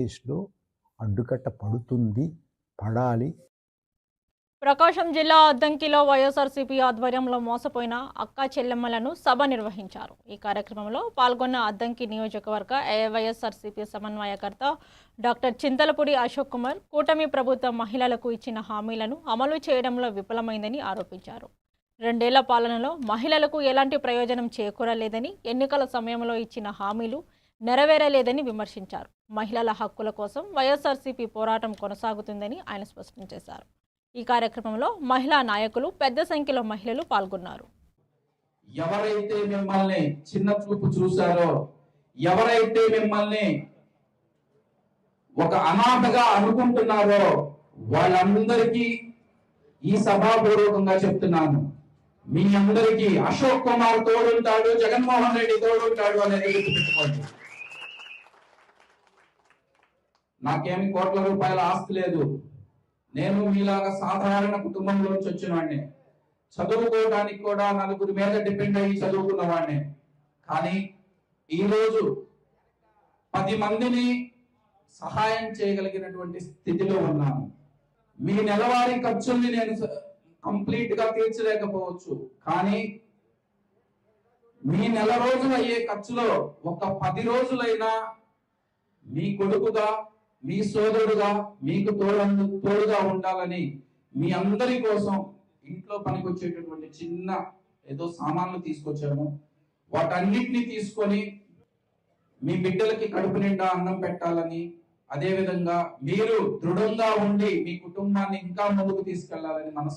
కేసులో అడ్డుకట్ట పడుతుంది, పడాలి. ప్రకాశం జిల్లా అద్దంకిలో వైఎస్ఆర్సీపీ ఆధ్వర్యంలో మోసపోయిన అక్కా చెల్లెమ్మలను సభ నిర్వహించారు. ఈ కార్యక్రమంలో పాల్గొన్న అద్దంకి నియోజకవర్గ వైఎస్ఆర్సీపీ సమన్వయకర్త డాక్టర్ చింతలపూడి అశోక్ కుమార్ కూటమి ప్రభుత్వం మహిళలకు ఇచ్చిన హామీలను అమలు చేయడంలో విఫలమైందని ఆరోపించారు. 2 ఏళ్ల పాలనలో మహిళలకు ఎలాంటి ప్రయోజనం చేకూరలేదని, ఎన్నికల సమయంలో ఇచ్చిన హామీలు నెరవేరలేదని విమర్శించారు. మహిళల హక్కుల కోసం వైఎస్ఆర్సీపీ పోరాటం కొనసాగుతుందని ఆయన స్పష్టం చేశారు. ఈ కార్యక్రమంలో మహిళా నాయకులు పెద్ద సంఖ్యలో మహిళలు పాల్గొన్నారు. ఎవరైతే మిమ్మల్ని చిన్న చూపు చూశారో, ఎవరైతే మిమ్మల్ని ఒక అనాథగా అనుకుంటున్నారో వాళ్ళందరికీ ఈ సభాపూర్వకంగా చెప్తున్నాను, మీ అందరికీ అశోక్ కుమార్ తోడుంటాడు, జగన్మోహన్ రెడ్డి తోడుంటాడు అనేది గుర్తుపెట్టుకోండి. నాకేమి కోట్ల రూపాయల ఆస్తి లేదు. నేను మీలాగా సాధారణ కుటుంబంలోంచి వచ్చిన వాడిని. చదువుకోవడానికి కూడా నలుగురి మీద డిపెండ్ అయ్యి చదువుకున్న వాడిని. కానీ ఈరోజు 10 మందిని సహాయం చేయగలిగినటువంటి స్థితిలో ఉన్నాను. మీ నెలవారీ ఖర్చుల్ని నేను కంప్లీట్ గా తీర్చలేకపోవచ్చు, కానీ మీ నెల రోజులు అయ్యే ఖర్చులో ఒక 10 రోజులైనా మీ కొడుకుగా, మీ సోదరుడుగా, మీకు తోడుగా ఉండాలని మీ అందరి కోసం ఇంట్లో పనికొచ్చేటటువంటి చిన్న ఏదో సామాన్లు తీసుకొచ్చాము. వాటన్నిటిని తీసుకొని మీ బిడ్డలకి కడుపు నిండా అన్నం పెట్టాలని, అదే విధంగా మీరు దృఢంగా ఉండి మీ కుటుంబాన్ని ఇంకా ముందుకు తీసుకెళ్లాలని మనసు